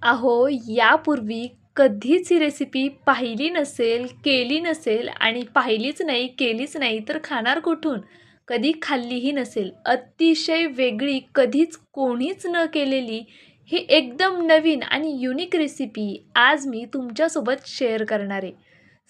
अहो, यापूर्वी कधीच ही रेसिपी पाहिली नसेल, केली नसेल आणि पाहिलीच नाही, केलीच नाही तर खाणार कुठून? कधी खाल्लीही नसेल. अतिशय वेगळी, कधीच कोणीच न केलेली ही एकदम नवीन आणि युनिक रेसिपी आज मी तुमच्यासोबत शेअर करणार आहे.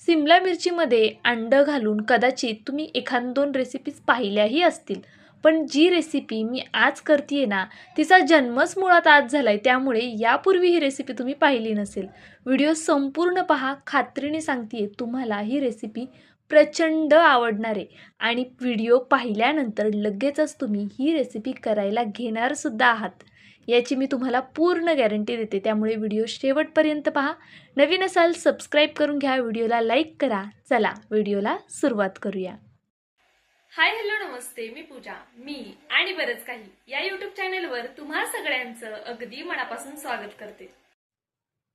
सिमला मिरचीमध्ये अंडं घालून कदाचित तुम्ही 1-2 रेसिपीज पाहिल्याही असतील. पण जी रेसिपी मी आज करतीये ना, तिचा जन्मच मुळात आज झाला आहे. त्यामुळे यापूर्वी ही रेसिपी तुम्ही पाहिली नसेल. व्हिडिओ संपूर्ण पहा. खात्रीने सांगते तुम्हाला ही रेसिपी प्रचंड आवडणार आहे आणि व्हिडिओ पाहिल्यानंतर लगेचच तुम्ही ही रेसिपी करायला घेणारसुद्धा आहात. याची मी तुम्हाला पूर्ण गॅरंटी देते. त्यामुळे व्हिडिओ शेवटपर्यंत पहा. नवीन असाल सबस्क्राईब करून घ्या. व्हिडिओला लाईक करा. चला व्हिडिओला सुरुवात करूया. हाय हॅलो नमस्ते, मी पूजा. मी आणि बरंच काही या यूट्यूब चॅनलवर तुम्हा सगळ्यांचं अगदी मनापासून स्वागत करते.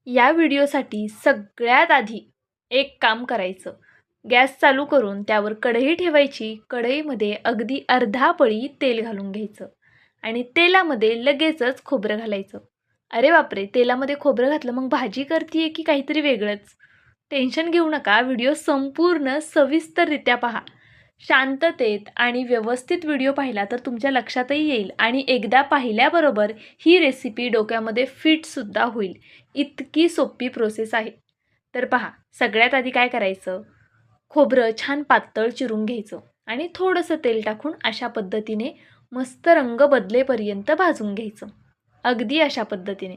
या व्हिडिओसाठी सगळ्यात आधी एक काम करायचं. गॅस चालू करून त्यावर कढई ठेवायची. कढईमध्ये अगदी अर्धा पळी तेल घालून घ्यायचं आणि तेलामध्ये लगेचच खोबरं घालायचं. अरे बापरे, तेलामध्ये खोबरं घातलं मग भाजी करतीये की काहीतरी वेगळंच? टेन्शन घेऊ नका. व्हिडिओ संपूर्ण सविस्तररित्या पहा. शांततेत आणि व्यवस्थित व्हिडिओ पाहिला तर तुमच्या लक्षातही येईल आणि एकदा पाहिल्याबरोबर ही रेसिपी डोक्यामध्ये फिटसुद्धा होईल. इतकी सोपी प्रोसेस आहे. तर पहा, सगळ्यात आधी काय करायचं, खोबरं छान पातळ चिरून घ्यायचं आणि थोडंसं तेल टाकून अशा पद्धतीने मस्त रंग बदलेपर्यंत भाजून घ्यायचं. अगदी अशा पद्धतीने.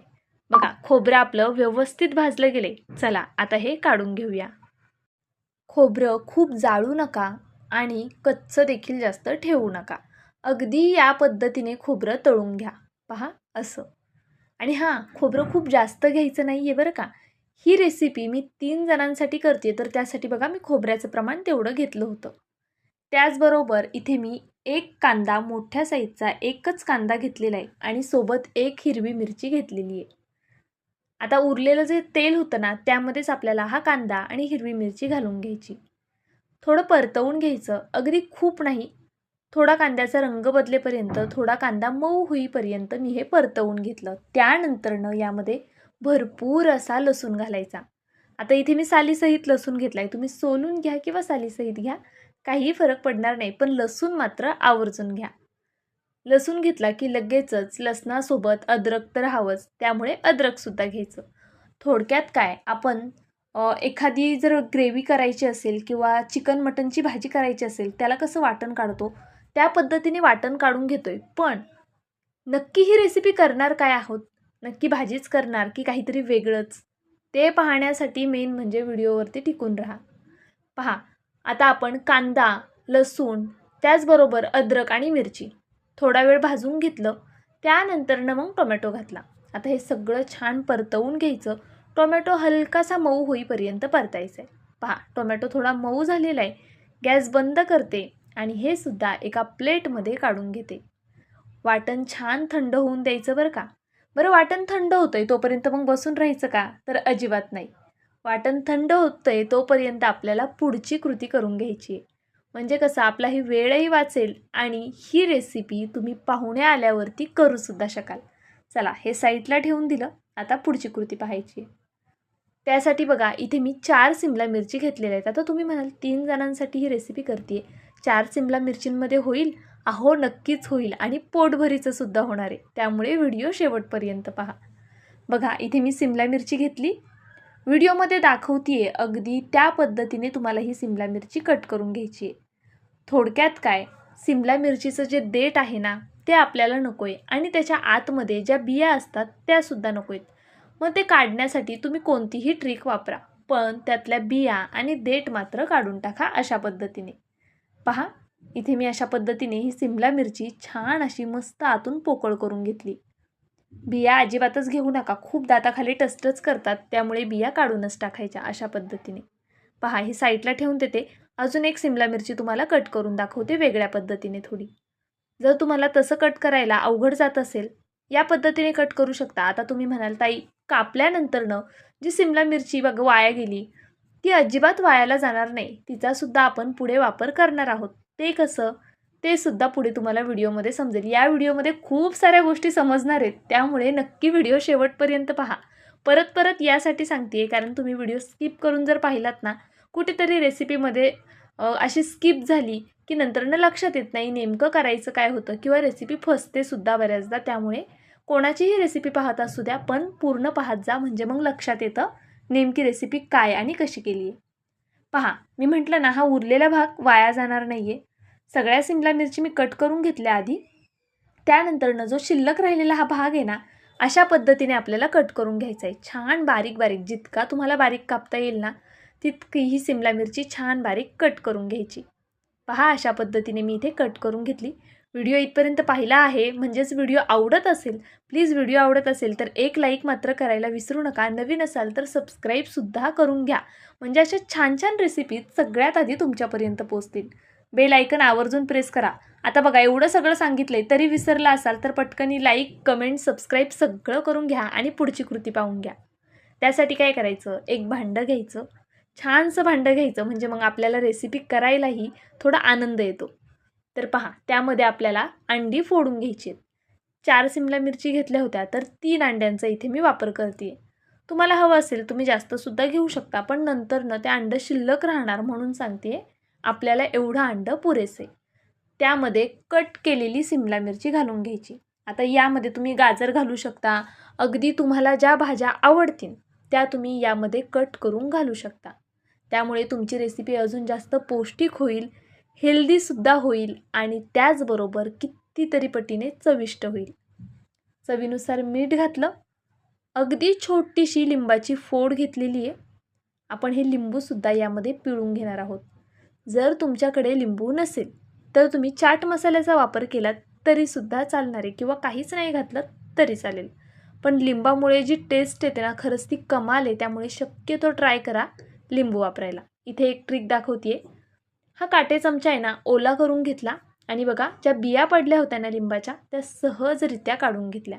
बघा, खोबरं आपलं व्यवस्थित भाजलं गेले. चला आता हे काढून घेऊया. खोबरं खूप जाळू नका आणि कच्चं देखील जास्त ठेवू नका. अगदी या पद्धतीने खोबरं तळून घ्या. पहा असं. आणि हां, खोबरं खूप जास्त घ्यायचं नाही आहे बरं का. ही रेसिपी मी 3 जणांसाठी करते तर त्यासाठी बघा मी खोबऱ्याचं प्रमाण तेवढं घेतलं होतं. त्याचबरोबर इथे मी एक कांदा मोठ्या साईजचा एकच कांदा घेतलेला आहे आणि सोबत एक हिरवी मिरची घेतलेली आहे. आता उरलेलं जे तेल होतं ना, त्यामध्येच आपल्याला हा कांदा आणि हिरवी मिरची घालून घ्यायची. थोडं परतवून घ्यायचं. अगदी खूप नाही. थोडा कांद्याचा रंग बदलेपर्यंत, थोडा कांदा मऊ होईपर्यंत मी हे परतवून घेतलं. त्यानंतरनं यामध्ये भरपूर असा लसूण घालायचा. आता इथे मी सालीसहित लसूण घेतला आहे. तुम्ही सोलून घ्या किंवा सालीसहित घ्या. काहीही फरक पडणार नाही. पण लसूण मात्र आवर्जून घ्या. लसूण घेतला की लगेचच लसणासोबत अद्रक तर हवंच. त्यामुळे अद्रकसुद्धा घ्यायचं. थोडक्यात काय, आपण एखादी जर ग्रेव्ही करायची असेल किंवा चिकन मटनची भाजी करायची असेल, त्याला कसं वाटण काढतो, त्या पद्धतीने वाटण काढून घेतोय. पण नक्की ही रेसिपी करणार काय आहोत? नक्की भाजीच करणार की काहीतरी वेगळंच? ते पाहण्यासाठी मेन म्हणजे व्हिडिओवरती टिकून राहा. पहा, आता आपण कांदा, लसूण, त्याचबरोबर अद्रक आणि मिरची थोडा वेळ भाजून घेतलं. त्यानंतरनं मग टोमॅटो घातला. आता हे सगळं छान परतवून घ्यायचं. टोमॅटो हलकासा मऊ होईपर्यंत परतायचं आहे. पहा, टोमॅटो थोडा मऊ झालेला आहे. गॅस बंद करते आणि हे सुद्धा एका प्लेटमध्ये काढून घेते. वाटण छान थंड होऊन द्यायचं बरं का. बरं, वाटण थंड होतं आहे तोपर्यंत मग बसून राहायचं का? तर अजिबात नाही. वाटण थंड होतं आहे तोपर्यंत आपल्याला पुढची कृती करून घ्यायची आहे. म्हणजे कसं आपलाही वेळही वाचेल आणि ही रेसिपी तुम्ही पाहुणे आल्यावरती करूसुद्धा शकाल. चला, हे साईडला ठेवून दिलं. आता पुढची कृती पाहायची आहे. त्यासाठी बघा, इथे मी 4 सिमला मिरची घेतलेल्या आहेत. आता तुम्ही म्हणाल 3 जणांसाठी ही रेसिपी करते आहे, 4 सिमला मिरचींमध्ये होईल? अहो नक्कीच होईल आणि पोटभरीचं सुद्धा होणार आहे. त्यामुळे व्हिडिओ शेवटपर्यंत पहा. बघा, इथे मी सिमला मिरची घेतली. व्हिडिओमध्ये दाखवते अगदी त्या पद्धतीने तुम्हाला ही सिमला मिरची कट करून घ्यायची आहे. थोडक्यात काय, सिमला मिरचीचं जे देठ आहे ना, ते आपल्याला नको आहे आणि त्याच्या आतमध्ये ज्या बिया असतात त्यासुद्धा नको आहेत. मग ते काढण्यासाठी तुम्ही कोणतीही ट्रिक वापरा, पण त्यातल्या बिया आणि देठ मात्र काढून टाका अशा पद्धतीने. पहा, इथे मी अशा पद्धतीने ही सिमला मिरची छान अशी मस्त आतून पोकळ करून घेतली. बिया अजिबातच घेऊ नका. खूप दाताखाली टचटच करतात. त्यामुळे बिया काढूनच टाकायच्या अशा पद्धतीने. पहा, ही साईडला ठेवून देते. अजून एक सिमला मिरची तुम्हाला कट करून दाखवते वेगळ्या पद्धतीने थोडी. जर तुम्हाला तसं कट करायला अवघड जात असेल, या पद्धतीने कट करू शकता. आता तुम्ही म्हणाल ताई, कापल्यानंतरनं जी सिमला मिरची बघा वाया गेली, ती अजिबात वायाला जाणार नाही. तिचासुद्धा आपण पुढे वापर करणार आहोत. ते कसं, ते सुद्धा पुढे तुम्हाला व्हिडिओमध्ये समजेल. या व्हिडिओमध्ये खूप साऱ्या गोष्टी समजणार आहेत. त्यामुळे नक्की व्हिडिओ शेवटपर्यंत पहा. परत परत यासाठी सांगते कारण तुम्ही व्हिडिओ स्किप करून जर पाहिलात ना, कुठेतरी रेसिपीमध्ये अशी स्किप झाली की नंतरनं लक्षात येत नाही नेमकं करायचं काय होतं किंवा रेसिपी फसतेसुद्धा बऱ्याचदा. त्यामुळे कोणाचीही रेसिपी पाहत असू द्या पण पूर्ण पाहत जा, म्हणजे मग लक्षात येतं नेमकी रेसिपी काय आणि कशी केली आहे. पहा, मी म्हटलं ना, हा उरलेला भाग वाया जाणार नाही आहे. सगळ्या सिमला मिरची मी कट करून घेतल्या आधी. त्यानंतरनं जो शिल्लक राहिलेला हा भाग आहे ना, अशा पद्धतीने आपल्याला कट करून घ्यायचा आहे. छान बारीक बारीक, जितका तुम्हाला बारीक कापता येईल ना तितकी ही सिमला मिरची छान बारीक कट करून घ्यायची. पहा, अशा पद्धतीने मी इथे कट करून घेतली. व्हिडिओ इथपर्यंत पाहिला आहे म्हणजेच व्हिडिओ आवडत असेल, प्लीज व्हिडिओ आवडत असेल तर एक लाईक मात्र करायला विसरू नका. नवीन असाल तर सबस्क्राईबसुद्धा करून घ्या, म्हणजे अशा छान छान रेसिपीज सगळ्यात आधी तुमच्यापर्यंत पोहोचतील. बेल आयकन आवर्जून प्रेस करा. आता बघा, एवढं सगळं सांगितलंय तरी विसरला असाल तर पटकनी लाईक, कमेंट, सबस्क्राईब सगळं करून घ्या आणि पुढची कृती पाहून घ्या. त्यासाठी काय करायचं, एक भांडं घ्यायचं, छानसं भांडं घ्यायचं, म्हणजे मग आपल्याला रेसिपी करायलाही थोडा आनंद येतो. तर पहा, त्यामध्ये आपल्याला अंडी फोडून घ्यायची आहेत. 4 सिमला मिरची घेतल्या होत्या तर 3 अंड्यांचा इथे मी वापर करते. तुम्हाला हवं असेल तुम्ही जास्तसुद्धा घेऊ शकता, पण नंतरनं ते अंडं शिल्लक राहणार म्हणून सांगते, आपल्याला एवढं अंडं पुरेसे. त्यामध्ये कट केलेली सिमला मिरची घालून घ्यायची. आता यामध्ये तुम्ही गाजर घालू शकता, अगदी तुम्हाला ज्या भाज्या आवडतील त्या तुम्ही यामध्ये कट करून घालू शकता. त्यामुळे तुमची रेसिपी अजून जास्त पौष्टिक होईल, हेल्दीसुद्धा होईल आणि त्याचबरोबर कितीतरी पटीने चविष्ट होईल. चवीनुसार मीठ घातलं, अगदी छोटीशी लिंबाची फोड घेतलेली आहे. आपण हे लिंबूसुद्धा यामध्ये पिळून घेणार आहोत. जर तुमच्याकडे लिंबू नसेल तर तुम्ही चाट मसाल्याचा वापर केलात तरीसुद्धा चालणार आहे किंवा काहीच नाही घातलं तरी चालेल. पण लिंबामुळे जी टेस्ट येते ना, खरंच ती कमाल आहे. त्यामुळे शक्यतो ट्राय करा लिंबू वापरायला. इथे एक ट्रिक दाखवते. हा काटे चमचा आहे ना, ओला करून घेतला आणि बघा, ज्या बिया पडल्या होत्या ना लिंबाच्या त्या सहजरित्या काढून घेतल्या.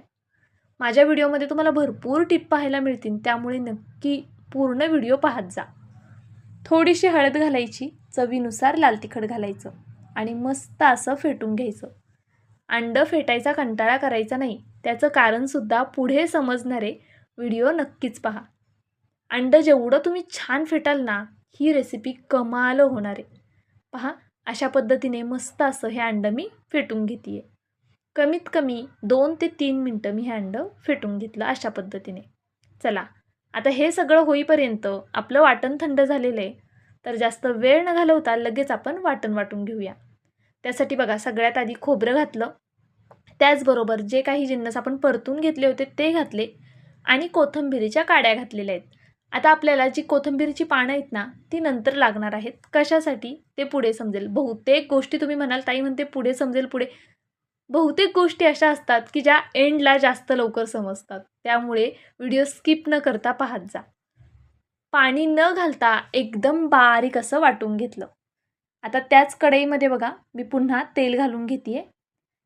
माझ्या व्हिडिओमध्ये तुम्हाला भरपूर टिप पाहायला मिळतील, त्यामुळे नक्की पूर्ण व्हिडिओ पाहत जा. थोडीशी हळद घालायची, चवीनुसार लाल तिखट घालायचं आणि मस्त असं फेटून घ्यायचं. अंडं फेटायचा कंटाळा करायचा नाही, त्याचं कारणसुद्धा पुढे समजणारे व्हिडिओ नक्कीच पहा. अंडं जेवढं तुम्ही छान फेटाल ना, ही रेसिपी कमाल होणार आहे. पहा, अशा पद्धतीने मस्त असं हे अंडं मी फेटून घेते. कमीत कमी 2 ते 3 मिनटं मी हे अंडं फेटून घेतलं अशा पद्धतीने. चला, आता हे सगळं होईपर्यंत आपलं वाटण थंड झालेलं आहे, तर जास्त वेळ न घालवता लगेच आपण वाटण वाटून घेऊया. त्यासाठी बघा, सगळ्यात आधी खोबरं घातलं, त्याचबरोबर जे काही जिन्नस आपण परतून घेतले होते ते घातले आणि कोथिंबीरीच्या काड्या घातलेल्या आहेत. आता आपल्याला जी कोथिंबीरीची पानं आहेत ना, ती नंतर लागणार आहेत. कशासाठी ते पुढे समजेल. बहुतेक गोष्टी तुम्ही म्हणाल ताई म्हणते पुढे समजेल, पुढे बहुतेक गोष्टी अशा असतात की ज्या एंडला जास्त लवकर समजतात. त्यामुळे व्हिडिओ स्किप न करता पाहत जा. पाणी न घालता एकदम बारीक असं वाटून घेतलं. आता त्याच कढईमध्ये बघा, मी पुन्हा तेल घालून घेते.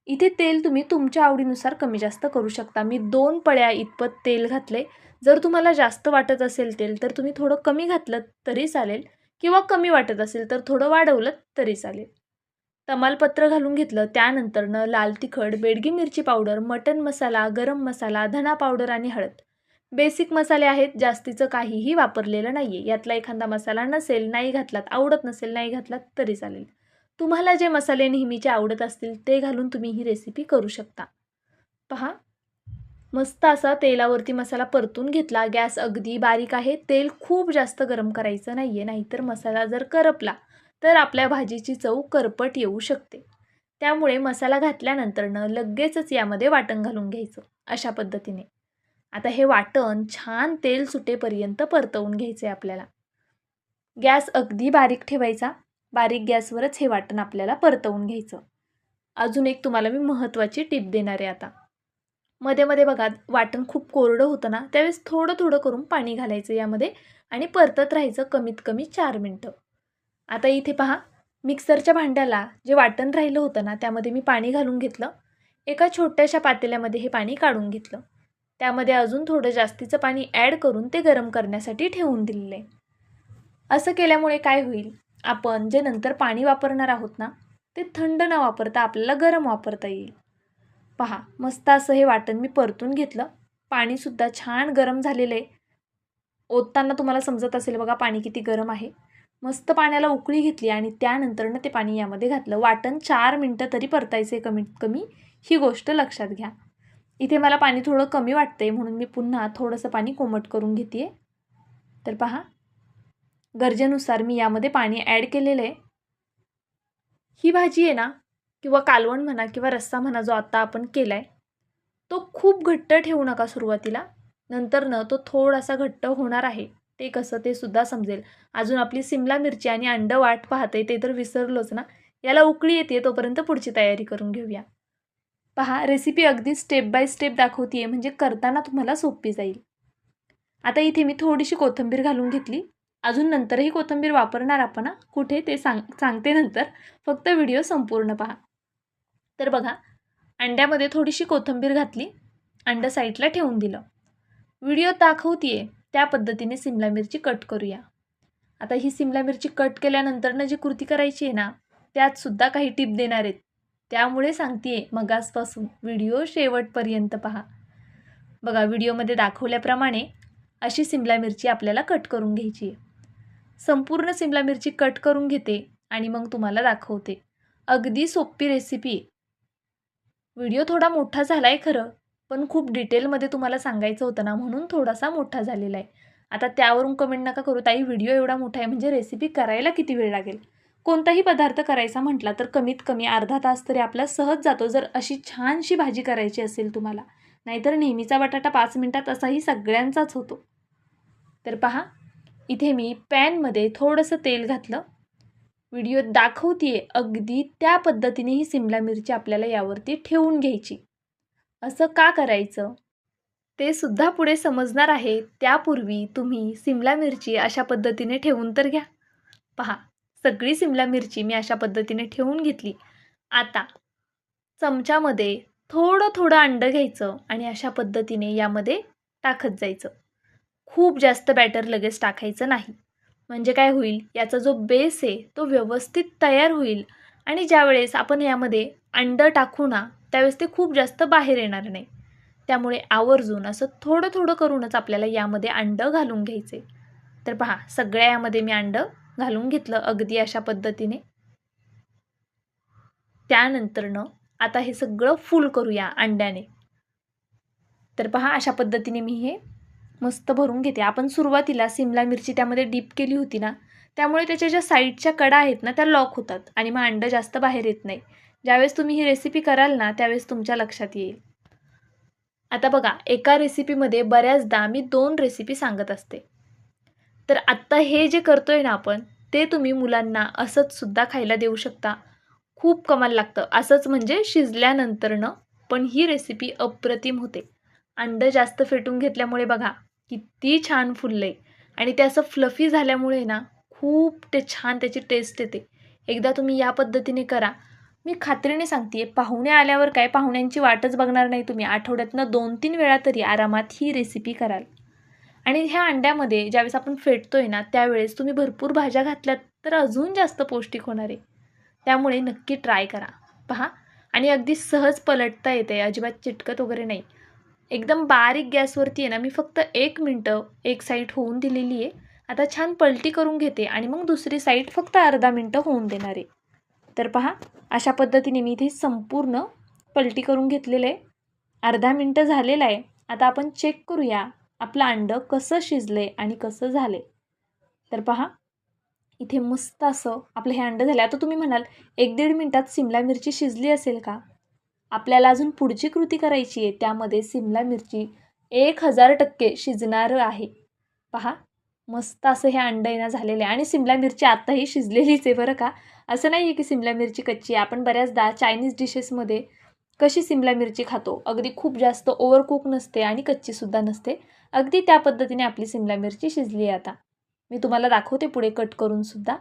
इथे तेल तुम्ही तुमच्या आवडीनुसार कमी जास्त करू शकता. मी 2 पळ्या इतपत तेल घातले. जर तुम्हाला जास्त वाटत असेल तेल तर तुम्ही थोडं कमी घातलं तरी चालेल किंवा कमी वाटत असेल तर थोडं वाढवलं तरी चालेल. तमालपत्र घालून घेतलं. त्यानंतरनं लाल तिखट, बेडगी मिरची पावडर, मटण मसाला, गरम मसाला, धना पावडर आणि हळद. बेसिक मसाले आहेत, जास्तीचं काहीही वापरलेलं नाही आहे. यातला एखादा मसाला नसेल, नाही घातलात, आवडत नसेल, नाही घातलात तरी चालेल. तुम्हाला जे मसाले नेहमीचे आवडत असतील ते घालून तुम्ही ही रेसिपी करू शकता. पहा, मस्त असा तेलावरती मसाला परतून घेतला. गॅस अगदी बारीक आहे. तेल खूप जास्त गरम करायचं नाही आहे, नाहीतर मसाला जर करपला तर आपल्या भाजीची चव करपट येऊ शकते. त्यामुळे मसाला घातल्यानंतरनं लगेचच यामध्ये वाटण घालून घ्यायचं अशा पद्धतीने. आता हे वाटण छान तेल सुटेपर्यंत परतवून घ्यायचं आहे आपल्याला. गॅस अगदी बारीक ठेवायचा. बारीक गॅसवरच हे वाटण आपल्याला परतवून घ्यायचं. अजून एक तुम्हाला मी महत्त्वाची टिप देणार आहे आता. मध्ये मध्ये बघा, वाटण खूप कोरडं होतं ना, त्यावेळेस थोडं थोडं करून पाणी घालायचं यामध्ये आणि परतत राहायचं कमीत कमी 4 मिनटं. आता इथे पहा, मिक्सरच्या भांड्याला जे वाटण राहिलं होतं ना, त्यामध्ये मी पाणी घालून घेतलं. एका छोट्याशा पातेल्यामध्ये हे पाणी काढून घेतलं. त्यामध्ये अजून थोडं जास्तीचं पाणी ॲड करून ते गरम करण्यासाठी ठेवून दिलेलं आहे. असं केल्यामुळे काय होईल, आपण जे नंतर पाणी वापरणार आहोत ना, ते थंड न वापरता आपल्याला गरम वापरता येईल. पहा, मस्त असं हे वाटण मी परतून घेतलं. पाणीसुद्धा छान गरम झालेलं आहे. ओतताना तुम्हाला समजत असेल बघा पाणी किती गरम आहे. मस्त पाण्याला उकळी घेतली आणि त्यानंतरनं ते पाणी यामध्ये घातलं. वाटण 4 मिनटं तरी परतायचे कमीत कमी, ही गोष्ट लक्षात घ्या. इथे मला पाणी थोडं कमी वाटतंय म्हणून मी पुन्हा थोडंसं पाणी कोमट करून घेते. तर पहा, गरजेनुसार मी यामध्ये पाणी ॲड केलेलं आहे. ही भाजी आहे ना, किंवा कालवण म्हणा किंवा रस्सा म्हणा जो आता आपण केला आहे, तो खूप घट्ट ठेवू नका सुरुवातीला. नंतरनं तो थोडासा घट्ट होणार आहे. ते कसं ते सुद्धा समजेल. अजून आपली सिमला मिरची आणि अंडं वाट पाहते ते तर विसरलोच ना. याला उकळी येते तोपर्यंत पुढची तयारी करून घेऊया. पहा, रेसिपी अगदी स्टेप बाय स्टेप दाखवते म्हणजे करताना तुम्हाला सोपी जाईल. आता इथे मी थोडीशी कोथिंबीर घालून घेतली. अजून नंतरही कोथिंबीर वापरणार आपण, कुठे ते सांगते नंतर. फक्त व्हिडिओ संपूर्ण पहा. तर बघा, अंड्यामध्ये थोडीशी कोथिंबीर घातली. अंडं साईडला ठेवून दिलं. व्हिडिओ दाखवतीये त्या पद्धतीने सिमला मिरची कट करूया. आता ही सिमला मिरची कट केल्यानंतरनं जी कृती करायची आहे ना, त्यात सुद्धा काही टिप देणार आहेत. त्यामुळे सांगतेय मगासपासून व्हिडिओ शेवटपर्यंत पहा. बघा, व्हिडिओमध्ये दाखवल्याप्रमाणे अशी सिमला मिरची आपल्याला कट करून घ्यायची आहे. संपूर्ण सिमला मिरची कट करून घेते आणि मग तुम्हाला दाखवते. अगदी सोपी रेसिपी. व्हिडिओ थोडा मोठा झाला आहे खरं, पण खूप डिटेलमध्ये तुम्हाला सांगायचं होतं ना, म्हणून थोडासा मोठा झालेला आहे. आता त्यावरून कमेंट नका करू, ताई व्हिडिओ एवढा मोठा आहे म्हणजे रेसिपी करायला किती वेळ लागेल. कोणताही पदार्थ करायचा म्हटला तर कमीत कमी अर्धा तास तरी आपला सहज जातो, जर अशी छानशी भाजी करायची असेल तुम्हाला. नाहीतर नेहमीचा बटाटा 5 मिनिटात असाही सगळ्यांचाच होतो. तर पहा, इथे मी पॅनमध्ये थोडंसं तेल घातलं. व्हिडिओ दाखवतीये अगदी त्या पद्धतीने ही सिमला मिरची आपल्याला यावरती ठेवून घ्यायची. असं का करायचं ते सुद्धा पुढे समजणार आहे. त्यापूर्वी तुम्ही सिमला मिरची अशा पद्धतीने ठेवून तर घ्या. पहा, सगळी सिमला मिरची मी अशा पद्धतीने ठेवून घेतली. आता चमच्यामध्ये थोडं थोडं अंडं घ्यायचं आणि अशा पद्धतीने यामध्ये टाकत जायचं. खूप जास्त बॅटर लगेच टाकायचं नाही. म्हणजे काय होईल, याचा जो बेस आहे तो व्यवस्थित तयार होईल आणि ज्यावेळेस आपण यामध्ये अंडं टाकू ना, त्यावेळेस ते खूप जास्त बाहेर येणार नाही. त्यामुळे आवर्जून असं थोडं थोडं करूनच आपल्याला यामध्ये अंडं घालून घ्यायचे. तर पहा, सगळ्या यामध्ये मी अंडं घालून घेतलं अगदी अशा पद्धतीने. त्यानंतरनं आता हे सगळं फुल करूया अंड्याने. तर पहा, अशा पद्धतीने मी हे मस्त भरून घेते. आपण सुरुवातीला सिमला मिरची त्यामध्ये डीप केली होती ना, त्यामुळे त्याच्या ज्या साईडच्या कडा आहेत ना त्या लॉक होतात आणि मग अंडं जास्त बाहेर येत नाही. ज्यावेळेस तुम्ही ही रेसिपी कराल ना, त्यावेळेस तुमच्या लक्षात येईल. आता बघा, एका रेसिपीमध्ये बऱ्याचदा मी 2 रेसिपी सांगत असते. तर आत्ता हे जे करतोय ना आपण, ते तुम्ही मुलांना असंच सुद्धा खायला देऊ शकता. खूप कमाल लागतं. असंच म्हणजे शिजल्यानंतरनं पण ही रेसिपी अप्रतिम होते. अंडं जास्त फेटून घेतल्यामुळे बघा किती छान फुललंय आणि ते असं फ्लफी झाल्यामुळे ना खूप ते छान त्याची टेस्ट येते. एकदा तुम्ही या पद्धतीने करा. मी खात्रीने सांगते, पाहुणे आल्यावर काय पाहुण्यांची वाटच बघणार नाही तुम्ही. आठवड्यातनं 2-3 वेळा तरी आरामात ही रेसिपी कराल. आणि ह्या अंड्यामध्ये ज्यावेळेस आपण फेटतोय ना, त्यावेळेस तुम्ही भरपूर भाज्या घातल्यात तर अजून जास्त पौष्टिक होणार आहे. त्यामुळे नक्की ट्राय करा. पहा, आणि अगदी सहज पलटता येते, अजिबात चिटकत वगैरे नाही. एकदम बारीक गॅसवरती आहे ना, मी फक्त 1 मिनटं एक साईड होऊन दिलेली आहे. आता छान पलटी करून घेते आणि मग दुसरी साईड फक्त अर्धा मिनटं होऊन देणार आहे. तर पहा, अशा पद्धतीने मी इथे संपूर्ण पलटी करून घेतलेलं आहे. अर्धा मिनटं झालेलं आहे. आता आपण चेक करूया आपलं अंडं कसं शिजले आणि कसं झाले. तर पहा, इथे मस्त असं आपलं हे अंडं झालं. आता तुम्ही म्हणाल 1-1.5 मिनटात सिमला मिरची शिजली असेल का? आपल्याला अजून पुढची कृती करायची आहे. त्यामध्ये सिमला मिरची 1000% शिजणार आहे. पहा, मस्त असं हे अंडं येणं झालेलं आहे आणि सिमला मिरची आत्ताही शिजलेलीच आहे बरं का. असं नाही आहे की सिमला मिरची कच्ची आहे. आपण बऱ्याचदा चायनीज डिशेसमध्ये कशी सिमला मिरची खातो, अगदी खूप जास्त ओव्हरकुक नसते आणि कच्चीसुद्धा नसते. अगदी त्या पद्धतीने आपली सिमला मिरची शिजली आहे. आता मी तुम्हाला दाखवते पुढे कट करूनसुद्धा.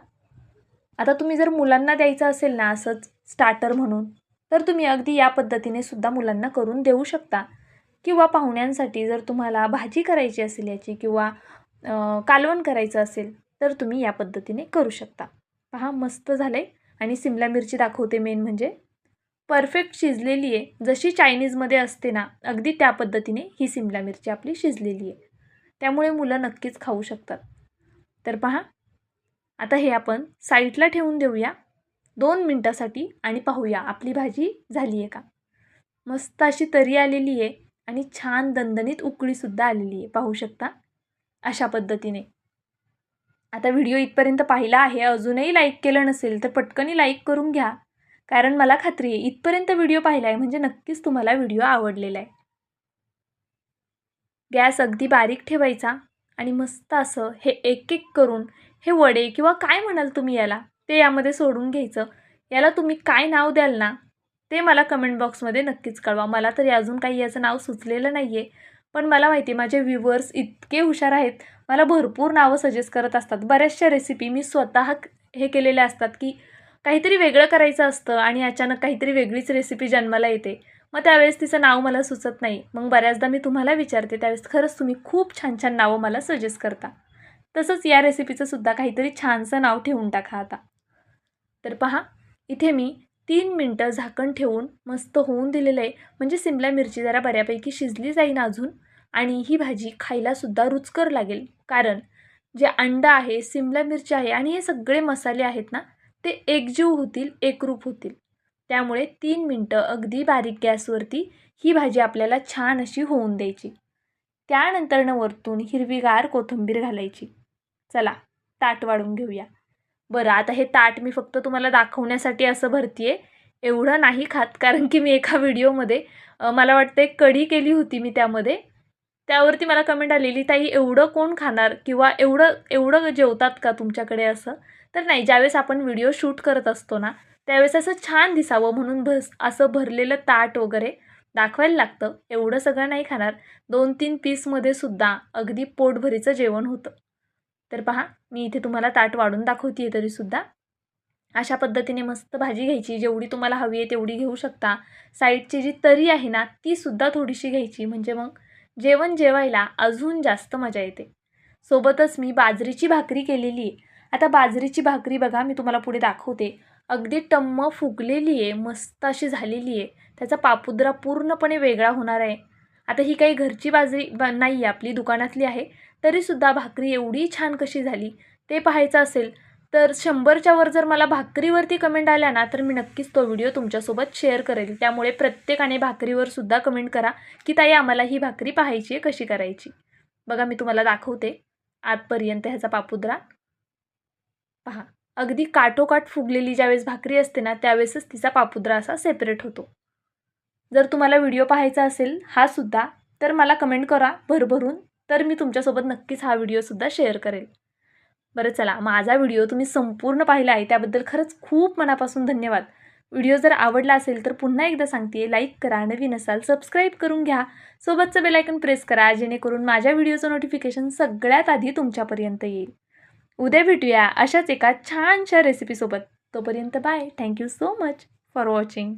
आता तुम्ही जर मुलांना द्यायचं असेल ना असंच स्टार्टर म्हणून, तर तुम्ही अगदी या पद्धतीने सुद्धा मुलांना करून देऊ शकता. किंवा पाहुण्यांसाठी जर तुम्हाला भाजी करायची असेल याची किंवा कालवण करायचं असेल तर तुम्ही या पद्धतीने करू शकता. पहा, मस्त झालं आहे. आणि सिमला मिरची दाखवते मेन म्हणजे परफेक्ट शिजलेली आहे. जशी चायनीजमध्ये असते ना, अगदी त्या पद्धतीने ही सिमला मिरची आपली शिजलेली आहे. त्यामुळे मुलं नक्कीच खाऊ शकतात. तर पहा, आता हे आपण साईडला ठेवून देऊया 2 मिनटासाठी आणि पाहूया आपली भाजी झाली आहे का. मस्त अशी तरी आलेली आहे आणि छान दणदणीत उकळीसुद्धा आलेली आहे. पाहू शकता अशा पद्धतीने. आता व्हिडिओ इथपर्यंत पाहिला आहे, अजूनही लाईक केलं नसेल तर पटकनी लाईक करून घ्या. कारण मला खात्री आहे इथपर्यंत व्हिडिओ पाहिला आहे म्हणजे नक्कीच तुम्हाला व्हिडिओ आवडलेला आहे. गॅस अगदी बारीक ठेवायचा आणि मस्त असं हे एक एक करून हे वडे किंवा काय म्हणाल तुम्ही याला, ते यामध्ये सोडून घ्यायचं. याला तुम्ही काय नाव द्याल ना, ते मला कमेंट बॉक्समध्ये नक्कीच कळवा. मला तरी अजून काही याचं नाव सुचलेलं नाही आहे. पण मला माहिती आहे माझे व्ह्यूवर्स इतके हुशार आहेत, मला भरपूर नावं सजेस्ट करत असतात. बऱ्याचशा रेसिपी मी स्वतः हे केलेल्या असतात की काहीतरी वेगळं करायचं असतं आणि अचानक काहीतरी वेगळीच रेसिपी जन्माला येते. मग त्यावेळेस तिचं नाव मला सुचत नाही. मग बऱ्याचदा मी तुम्हाला विचारते, त्यावेळेस खरंच तुम्ही खूप छान छान नावं मला सजेस्ट करता. तसंच या रेसिपीचं सुद्धा काहीतरी छानसं नाव ठेवून टाका आता. तर पहा, इथे मी 3 मिनटं झाकण ठेवून मस्त होऊन दिलेलं आहे. म्हणजे सिमला मिरची जरा बऱ्यापैकी शिजली जाईन अजून आणि ही भाजी खायलासुद्धा रुचकर लागेल. कारण जे अंडा आहे, सिमला मिरची आहे आणि हे सगळे मसाले आहेत ना, ते एकजीव होतील, एकरूप होतील. त्यामुळे 3 मिनटं अगदी बारीक गॅसवरती ही भाजी आपल्याला छान अशी होऊन द्यायची. त्यानंतरनं वरतून हिरवीगार कोथिंबीर घालायची. चला, ताट वाढून घेऊया. बरं, आता हे ताट मी फक्त तुम्हाला दाखवण्यासाठी असं भरते आहे. एवढं नाही खात, कारण की मी एका व्हिडिओमध्ये मला वाटतं एक कढी केली होती मी त्यामध्ये. त्यावरती मला कमेंट आलेली, ताई एवढं कोण खाणार किंवा एवढं एवढं जेवतात का तुमच्याकडे असं. तर नाही, ज्यावेळेस आपण व्हिडिओ शूट करत असतो ना, त्यावेळेस असं छान दिसावं म्हणून असं भरलेलं ताट वगैरे दाखवायला लागतं. एवढं सगळं नाही खाणार. 2-3 पीसमध्ये सुद्धा अगदी पोटभरीचं जेवण होतं. तर पहा, मी इथे तुम्हाला ताट वाढून दाखवते आहे तरीसुद्धा. अशा पद्धतीने मस्त भाजी घ्यायची. जेवढी तुम्हाला हवी आहे तेवढी घेऊ शकता. साईडची जी तरी आहे ना, तीसुद्धा थोडीशी घ्यायची. म्हणजे मग जेवण जेवायला अजून जास्त मजा येते. सोबतच मी बाजरीची भाकरी केलेली आहे. आता बाजरीची भाकरी बघा, मी तुम्हाला पुढे दाखवते. अगदी टम्म फुगलेली आहे, मस्त अशी झालेली आहे. त्याचा पापुद्रा पूर्णपणे वेगळा होणार आहे. आता ही काही घरची बाजरी नाही आहे, आपली दुकानातली आहे. तरीसुद्धा भाकरी एवढी छान कशी झाली ते पाहायचं असेल तर 100च्या वर जर मला भाकरीवरती कमेंट आल्या ना, तर मी नक्कीच तो व्हिडिओ तुमच्यासोबत शेअर करेल. त्यामुळे प्रत्येकाने भाकरीवर सुद्धा कमेंट करा की ताई आम्हाला ही भाकरी पाहायची आहे, कशी करायची. बघा, मी तुम्हाला दाखवते आतपर्यंत ह्याचा पापुद्रा. पहा, अगदी काठोकाठ फुगलेली ज्यावेळेस भाकरी असते ना, त्यावेळेसच तिचा पापुद्रा असा सेपरेट होतो. जर तुम्हाला व्हिडिओ पाहायचा असेल हा सुद्धा, तर मला कमेंट करा भरभरून. तर मी तुमच्यासोबत नक्कीच हा व्हिडिओसुद्धा शेअर करेल. बरं, चला, माझा व्हिडिओ तुम्ही संपूर्ण पाहिला आहे त्याबद्दल खरंच खूप मनापासून धन्यवाद. व्हिडिओ जर आवडला असेल तर पुन्हा एकदा सांगते, लाईक करा, नवीन असाल सबस्क्राईब करून घ्या, सोबतचं बेल आयकॉन प्रेस करा, जेणेकरून माझ्या व्हिडिओचं नोटिफिकेशन सगळ्यात आधी तुमच्यापर्यंत येईल. उद्या भेटूया अशाच एका छानशा रेसिपीसोबत. तोपर्यंत bye. Thank you so much for watching.